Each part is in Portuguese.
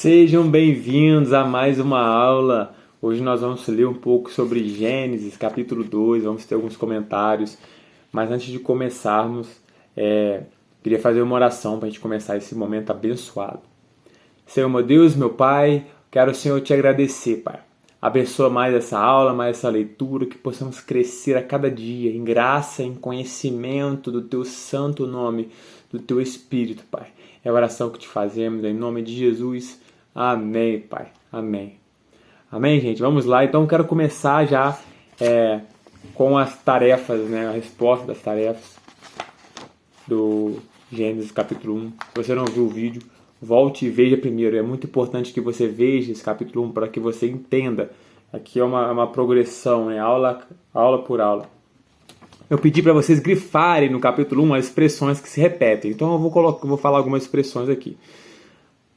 Sejam bem-vindos a mais uma aula. Hoje nós vamos ler um pouco sobre Gênesis, capítulo 2, vamos ter alguns comentários. Mas antes de começarmos, queria fazer uma oração para a gente começar esse momento abençoado. Senhor, meu Deus, meu Pai, quero, Senhor, te agradecer, Pai. Abençoa mais essa aula, mais essa leitura, que possamos crescer a cada dia em graça, em conhecimento do Teu santo nome, do Teu Espírito, Pai. É a oração que te fazemos, em nome de Jesus. Amém, Pai. Amém. Amém, gente? Vamos lá. Então, eu quero começar já com as tarefas, né? A resposta das tarefas do Gênesis capítulo 1. Se você não viu o vídeo, volte e veja primeiro. É muito importante que você veja esse capítulo 1 para que você entenda. Aqui é uma progressão, né? Aula por aula. Eu pedi para vocês grifarem no capítulo 1 as expressões que se repetem. Então eu vou falar algumas expressões aqui.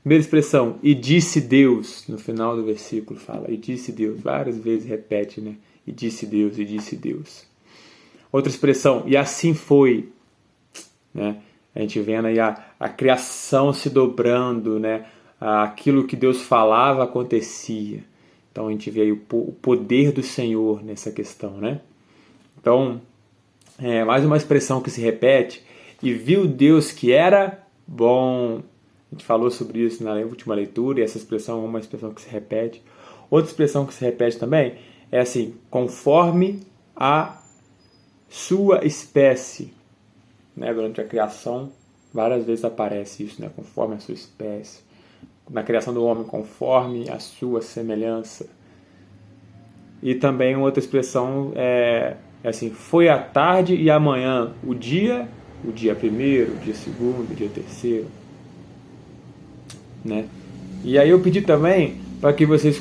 Primeira expressão, e disse Deus. No final do versículo fala, e disse Deus. Várias vezes repete, né? E disse Deus, e disse Deus. Outra expressão, e assim foi. Né? A gente vendo aí a criação se dobrando, né? Aquilo que Deus falava acontecia. Então a gente vê aí o poder do Senhor nessa questão, né? Então, mais uma expressão que se repete, e viu Deus que era bom. A gente falou sobre isso na última leitura, e essa expressão é uma expressão que se repete. Outra expressão que se repete também é assim, conforme a sua espécie. Né? Durante a criação, várias vezes aparece isso, né? Conforme a sua espécie. Na criação do homem, conforme a sua semelhança. E também outra expressão assim, foi a tarde e amanhã o dia primeiro, o dia segundo, o dia terceiro. Né? E aí eu pedi também para que vocês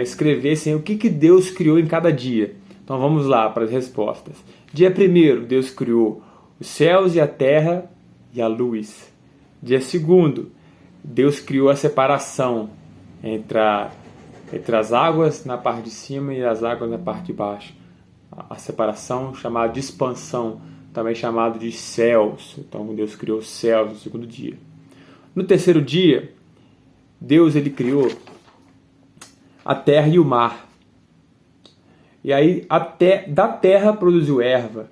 escrevessem o que Deus criou em cada dia. Então vamos lá para as respostas. Dia primeiro, Deus criou os céus e a terra e a luz. Dia segundo, Deus criou a separação entre as águas na parte de cima e as águas na parte de baixo. A separação chamada de expansão, também chamado de céus. Então Deus criou os céus no segundo dia. No terceiro dia, Deus criou a terra e o mar. E aí da terra produziu erva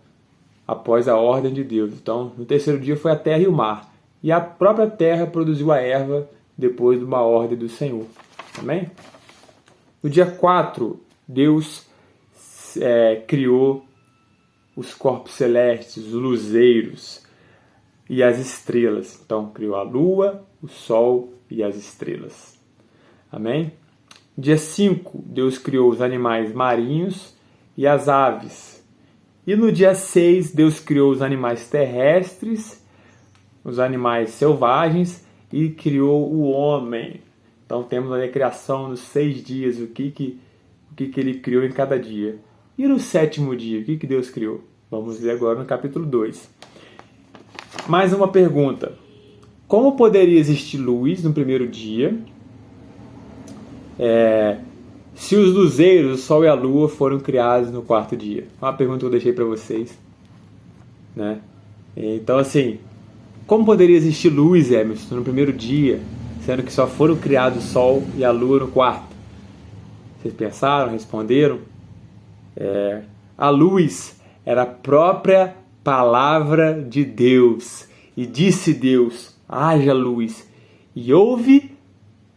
após a ordem de Deus. Então no terceiro dia foi a terra e o mar. E a própria terra produziu a erva depois de uma ordem do Senhor. Amém? No dia 4, Deus criou os corpos celestes, os luzeiros e as estrelas. Então criou a lua, o sol e as estrelas. Amém? Dia 5, Deus criou os animais marinhos e as aves. E no dia 6, Deus criou os animais terrestres, os animais selvagens e criou o homem. Então temos a criação nos 6 dias, o que ele criou em cada dia. E no 7º dia, o que Deus criou? Vamos ver agora no capítulo 2. Mais uma pergunta. Como poderia existir luz no primeiro dia se os luzeiros, o sol e a lua foram criados no 4º dia? Uma pergunta que eu deixei para vocês. Né? Então, assim, como poderia existir luz, Emerson, no primeiro dia, sendo que só foram criados o sol e a lua no 4º? Vocês pensaram, responderam? A luz era a própria palavra de Deus. E disse Deus, haja luz. E houve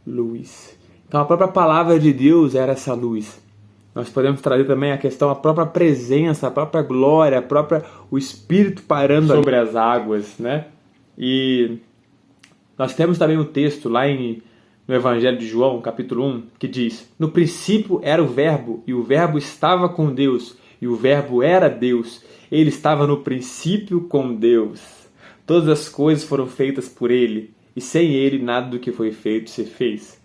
luz. Então a própria palavra de Deus era essa luz. Nós podemos trazer também a questão, a própria presença, a própria glória, o Espírito parando sobre as águas. Né? E nós temos também um texto lá no Evangelho de João, capítulo 1, que diz, no princípio era o Verbo, e o Verbo estava com Deus, e o Verbo era Deus. Ele estava no princípio com Deus. Todas as coisas foram feitas por Ele, e sem Ele nada do que foi feito se fez.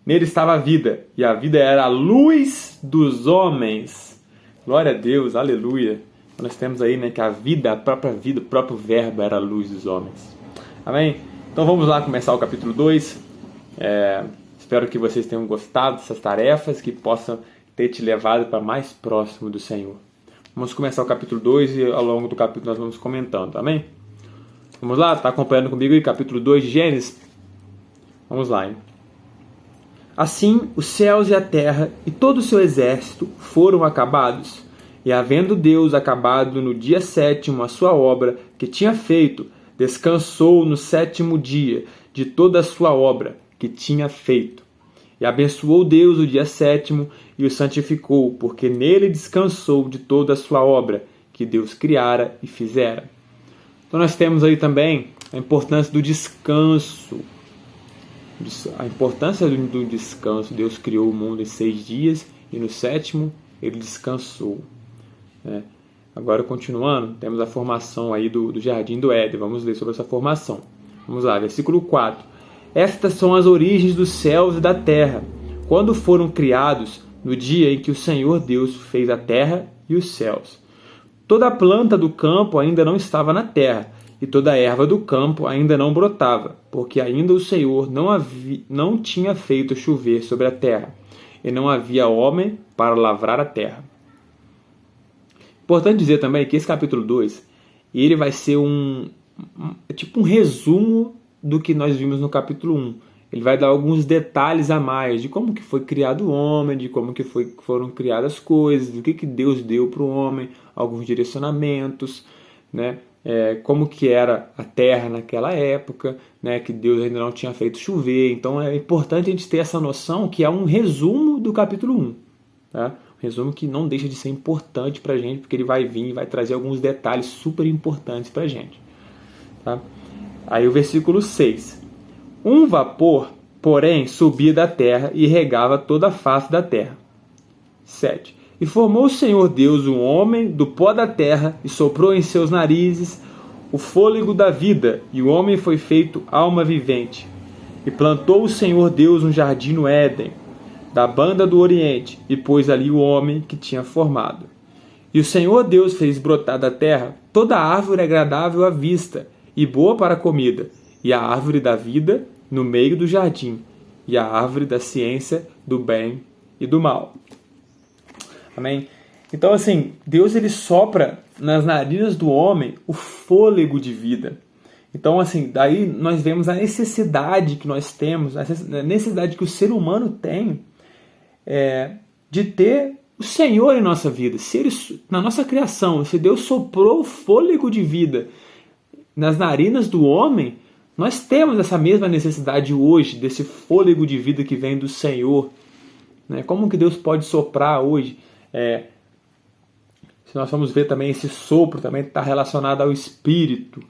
Nele estava a vida, e a vida era a luz dos homens. Glória a Deus, aleluia. Nós temos aí, né, que a vida, a própria vida, o próprio Verbo era a luz dos homens. Amém? Então vamos lá começar o capítulo 2. Espero que vocês tenham gostado dessas tarefas, que possam ter te levado para mais próximo do Senhor. Vamos começar o capítulo 2 e ao longo do capítulo nós vamos comentando, amém? Vamos lá? Está acompanhando comigo aí, capítulo 2 de Gênesis? Vamos lá, hein? Assim, os céus e a terra e todo o seu exército foram acabados. E havendo Deus acabado no dia 7º a sua obra que tinha feito, descansou no 7º dia de toda a sua obra que tinha feito. E abençoou Deus o dia 7º e o santificou, porque nele descansou de toda a sua obra que Deus criara e fizera. Então nós temos aí também a importância do descanso. A importância do descanso. Deus criou o mundo em 6 dias e no 7º ele descansou. Agora, continuando, temos a formação aí do Jardim do Éden. Vamos ler sobre essa formação. Vamos lá, versículo 4. Estas são as origens dos céus e da terra, quando foram criados no dia em que o Senhor Deus fez a terra e os céus. Toda a planta do campo ainda não estava na terra, e toda a erva do campo ainda não brotava, porque ainda o Senhor não tinha feito chover sobre a terra, e não havia homem para lavrar a terra. Importante dizer também que esse capítulo 2, ele vai ser tipo um resumo do que nós vimos no capítulo 1. Ele vai dar alguns detalhes a mais de como que foi criado o homem, de como que foram criadas as coisas, do que Deus deu para o homem, alguns direcionamentos, né? Como que era a terra naquela época, né? Que Deus ainda não tinha feito chover. Então é importante a gente ter essa noção que é um resumo do capítulo 1. Tá? Um resumo que não deixa de ser importante para a gente, porque ele vai vir e vai trazer alguns detalhes super importantes para a gente. Tá? Aí o versículo 6. Um vapor, porém, subia da terra e regava toda a face da terra. 7. E formou o Senhor Deus um homem do pó da terra e soprou em seus narizes o fôlego da vida, e o homem foi feito alma vivente. E plantou o Senhor Deus um jardim no Éden, da banda do Oriente, e pôs ali o homem que tinha formado. E o Senhor Deus fez brotar da terra toda árvore agradável à vista e boa para a comida, e a árvore da vida no meio do jardim, e a árvore da ciência do bem e do mal. Amém? Então, assim, Deus ele sopra nas narinas do homem o fôlego de vida. Então, assim, daí nós vemos a necessidade que nós temos, a necessidade que o ser humano tem de ter o Senhor em nossa vida. Se ele, na nossa criação, se Deus soprou o fôlego de vida nas narinas do homem, nós temos essa mesma necessidade hoje, desse fôlego de vida que vem do Senhor. Né? Como que Deus pode soprar hoje? Se nós formos ver também, esse sopro também está relacionado ao Espírito.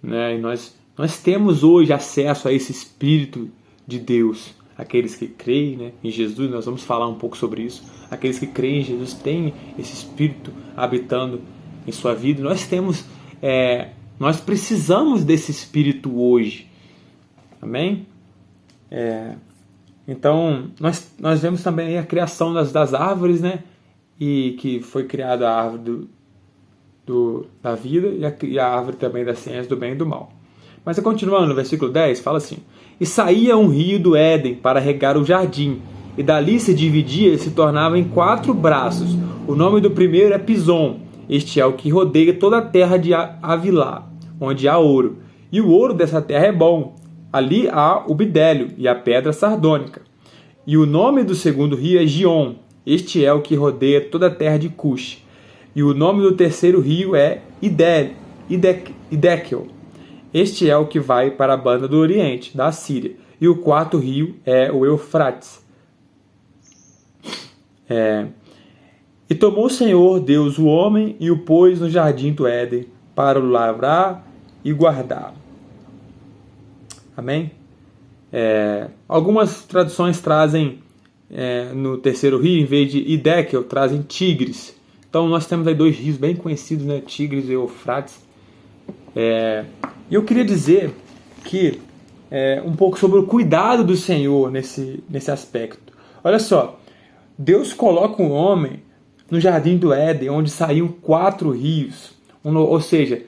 Né? E nós temos hoje acesso a esse Espírito de Deus. Aqueles que creem, né, em Jesus, nós vamos falar um pouco sobre isso. Aqueles que creem em Jesus têm esse Espírito habitando em sua vida. Nós precisamos desse Espírito hoje. Amém? Então, nós vemos também a criação das árvores, né? E que foi criada a árvore da vida e a árvore também da ciência do bem e do mal. Mas continuando, no versículo 10, fala assim: E saía um rio do Éden para regar o jardim, e dali se dividia e se tornava em 4 braços. O nome do primeiro é Pison. Este é o que rodeia toda a terra de Avilá, onde há ouro. E o ouro dessa terra é bom. Ali há o bidélio e a pedra sardônica. E o nome do segundo rio é Gion. Este é o que rodeia toda a terra de Cush. E o nome do terceiro rio é Idekel. Este é o que vai para a banda do Oriente, da Síria. E o 4º rio é o Eufrates. E tomou o Senhor Deus o homem e o pôs no jardim do Éden para o lavrar e guardar. Amém? Algumas traduções trazem no terceiro rio, em vez de Idekel, trazem Tigres. Então nós temos aí 2 rios bem conhecidos, né? Tigres e Eufrates. E eu queria dizer que um pouco sobre o cuidado do Senhor nesse aspecto. Olha só, Deus coloca o homem no jardim do Éden, onde saíam 4 rios. Ou seja,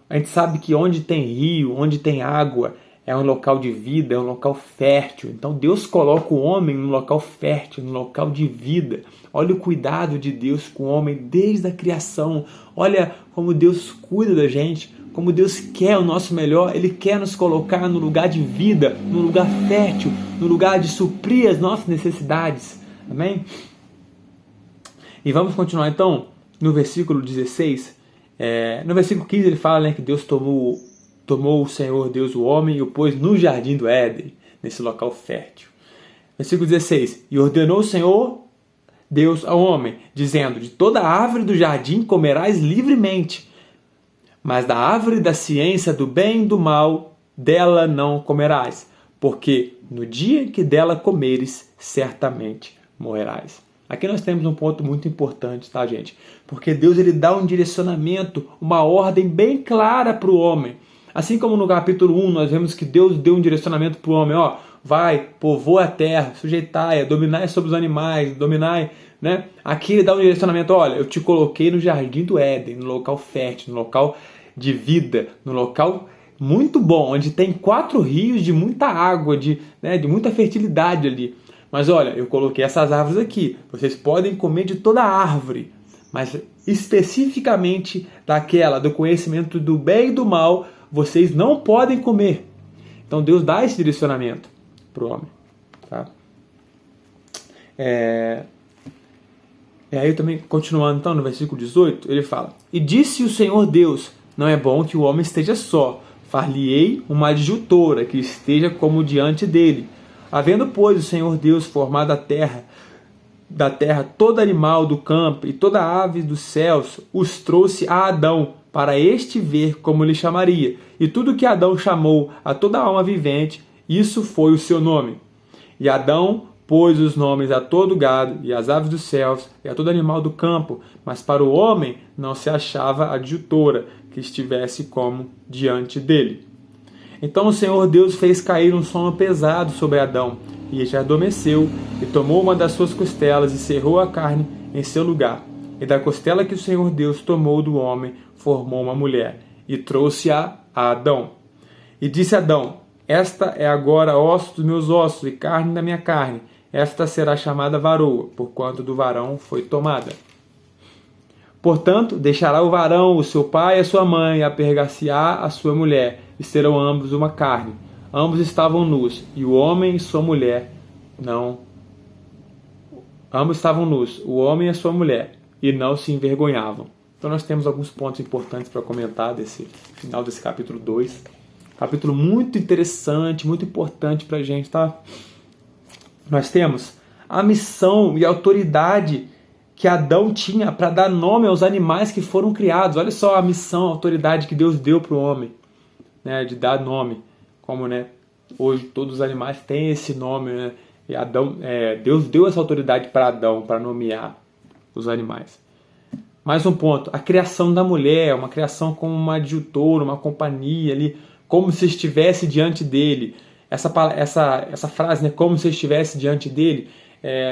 a gente sabe que onde tem rio, onde tem água, é um local de vida, é um local fértil. Então Deus coloca o homem num local fértil, num local de vida. Olha o cuidado de Deus com o homem desde a criação. Olha como Deus cuida da gente, como Deus quer o nosso melhor. Ele quer nos colocar no lugar de vida, no lugar fértil, no lugar de suprir as nossas necessidades. Amém? E vamos continuar então no versículo 16. No versículo 15 ele fala, né, que Deus tomou o Senhor Deus o homem e o pôs no jardim do Éden, nesse local fértil. Versículo 16. E ordenou o Senhor Deus ao homem, dizendo: de toda árvore do jardim comerás livremente, mas da árvore da ciência do bem e do mal, dela não comerás, porque no dia que dela comeres, certamente morrerás. Aqui nós temos um ponto muito importante, tá, gente? Porque Deus ele dá um direcionamento, uma ordem bem clara para o homem. Assim como no capítulo 1 nós vemos que Deus deu um direcionamento para o homem, ó, vai, povoa a terra, sujeitai-a, dominai sobre os animais, dominai, né? Aqui ele dá um direcionamento, olha, eu te coloquei no jardim do Éden, no local fértil, no local de vida, no local muito bom, onde tem 4 rios de muita água, de muita fertilidade ali. Mas olha, eu coloquei essas árvores aqui, vocês podem comer de toda a árvore, mas especificamente daquela do conhecimento do bem e do mal, vocês não podem comer. Então Deus dá esse direcionamento para o homem. Tá? E aí também, continuando então no versículo 18, ele fala: e disse o Senhor Deus, não é bom que o homem esteja só, far-lhe-ei uma adjutora que esteja como diante dele. Havendo, pois, o Senhor Deus formado da terra todo animal do campo e toda ave dos céus, os trouxe a Adão, para este ver como lhe chamaria. E tudo que Adão chamou a toda alma vivente, isso foi o seu nome. E Adão pôs os nomes a todo gado, e às aves dos céus, e a todo animal do campo, mas para o homem não se achava adjutora, que estivesse como diante dele. Então o Senhor Deus fez cair um sono pesado sobre Adão, e este adormeceu, e tomou uma das suas costelas, e cerrou a carne em seu lugar. E da costela que o Senhor Deus tomou do homem, formou uma mulher, e trouxe-a a Adão. E disse Adão: esta é agora osso dos meus ossos, e carne da minha carne. Esta será chamada varoa, porquanto do varão foi tomada. Portanto, deixará o varão o seu pai e a sua mãe, e apegar-se-á a sua mulher, e serão ambos uma carne. Ambos estavam nus, e o homem e sua mulher não. Ambos estavam nus, o homem e a sua mulher, e não se envergonhavam. Então nós temos alguns pontos importantes para comentar desse final desse capítulo 2. Capítulo muito interessante, muito importante para a gente, tá? Nós temos a missão e a autoridade que Adão tinha para dar nome aos animais que foram criados. Olha só a missão, a autoridade que Deus deu para o homem, né, de dar nome. Como, né, hoje todos os animais têm esse nome, né? E Deus deu essa autoridade para Adão, para nomear os animais. Mais um ponto, a criação da mulher, uma criação como uma adjutora, uma companhia ali, como se estivesse diante dele. Essa frase, né, como se estivesse diante dele,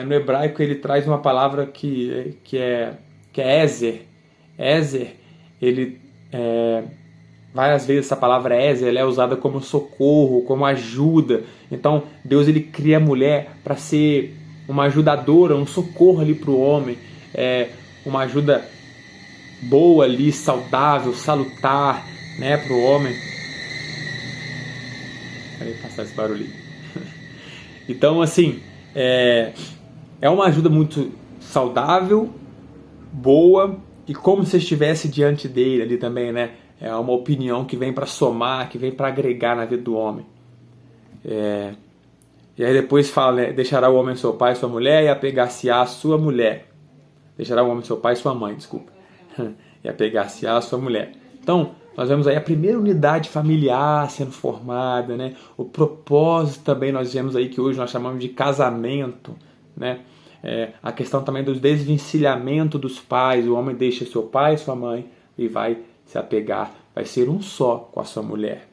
no hebraico ele traz uma palavra que é Ezer. Ezer, várias vezes essa palavra Ezer ela é usada como socorro, como ajuda. Então Deus ele cria a mulher para ser uma ajudadora, um socorro ali para o homem, uma ajuda boa ali, saudável, salutar, né, para o homem. Peraí, passar esse barulhinho. Então, assim, é uma ajuda muito saudável, boa, e como se estivesse diante dele ali também, né? É uma opinião que vem para somar, que vem para agregar na vida do homem. E aí depois fala, né? Deixará o homem seu pai e sua mulher, e apegar-se-á a sua mulher. Deixará o homem seu pai e sua mãe, desculpa. E apegar-se-á a sua mulher. Então, nós vemos aí a primeira unidade familiar sendo formada, né? O propósito também nós vemos aí que hoje nós chamamos de casamento, né? A questão também do desvencilhamento dos pais. O homem deixa seu pai e sua mãe e vai se apegar, vai ser um só com a sua mulher.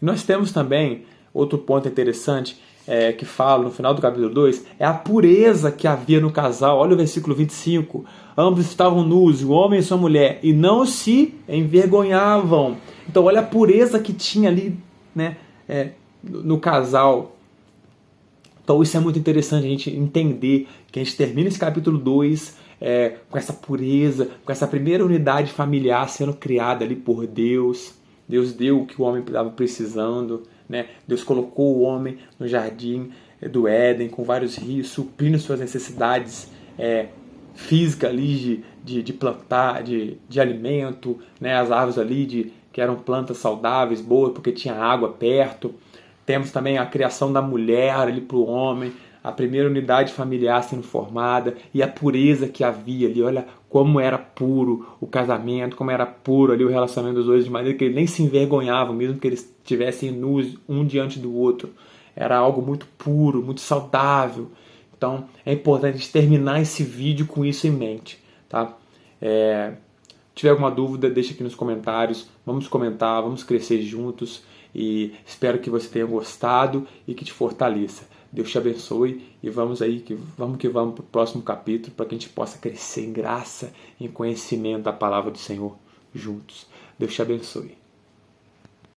E nós temos também outro ponto interessante que fala no final do capítulo 2, é a pureza que havia no casal. Olha o versículo 25. Ambos estavam nus, o homem e sua mulher, e não se envergonhavam. Então olha a pureza que tinha ali, né, no casal. Então isso é muito interessante a gente entender que a gente termina esse capítulo 2 com essa pureza, com essa primeira unidade familiar sendo criada ali por Deus. Deus deu o que o homem estava precisando, né? Deus colocou o homem no jardim do Éden com vários rios, suprindo suas necessidades físicas ali de plantar, de alimento, né? As árvores ali que eram plantas saudáveis, boas, porque tinha água perto. Temos também a criação da mulher ali para o homem, a primeira unidade familiar sendo formada e a pureza que havia ali. Olha como era puro o casamento, como era puro ali o relacionamento dos dois, de maneira que eles nem se envergonhavam, mesmo que eles estivessem nus um diante do outro. Era algo muito puro, muito saudável. Então é importante a gente terminar esse vídeo com isso em mente. Tá? Se tiver alguma dúvida, deixa aqui nos comentários. Vamos comentar, vamos crescer juntos. E espero que você tenha gostado e que te fortaleça. Deus te abençoe e vamos para o próximo capítulo para que a gente possa crescer em graça, em conhecimento da palavra do Senhor juntos. Deus te abençoe.